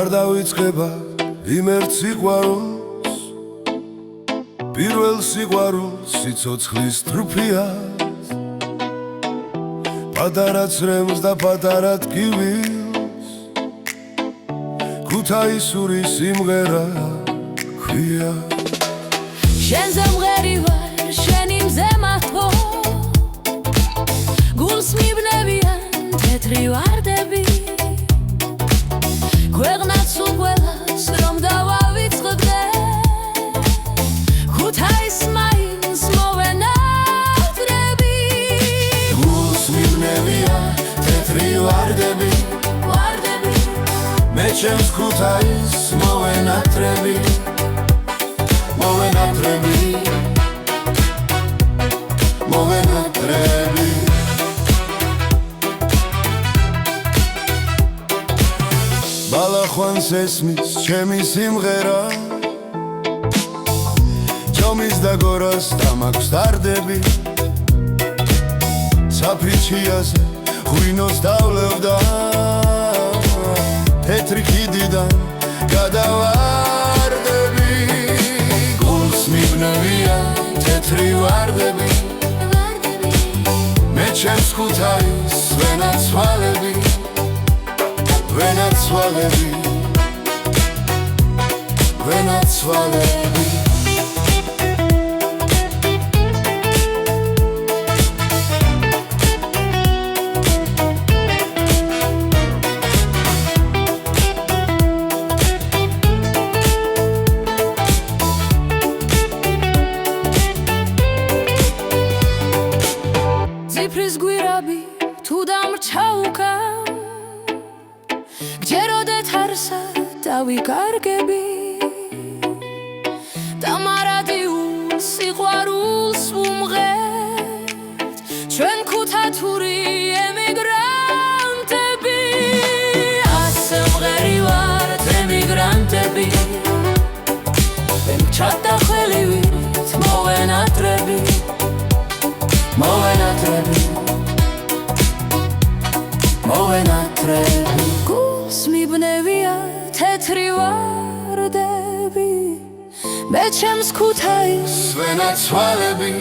არ დავიწყება იმ ერთ სიყვარულს პირველ სიყვარულს სიცოცხლის თრუფიას პატარა ცრემლს და პატარა ტკივილს ქუთაისური სიმღერა ქვია შენზე მღერი ვარ შენი მზემათო გულს მიბნევიან თეთრი ვარდები ქვეყნად სულ ყველას რომ დავავიწყდე ქუთაის მაინც მოვენატრები გულს მიბნევიან თეთრი ვარდები მე ჩემს ქუთაის მოვენატრები ბალახვანს ესმის ჩემი სიმღერა ჯომის და გორას დამაქვს დარდები საფრიჩიაზე ღვინოს დავლევდა თეთრი ხიდიდან გადავარდები გულს მიბნევია თეთრი ვარდები მე ჩემს ქუთაის ვენაცვალები ციფრის გვირაბი თუ დამრჩაუკა გჯეროდეთ არსა დავიკარგები და მარადიულ სიყვარულს ვუმღერთ ჩვენ ქუთათური ემიგრანტები ასე მღერი ვართ ემიგრანტები ვემჩათ და ხელივით მოვენატრები გულს მიბნევია თეთრი ვარდები მე ჩემს ქუთაის ვენაცვალები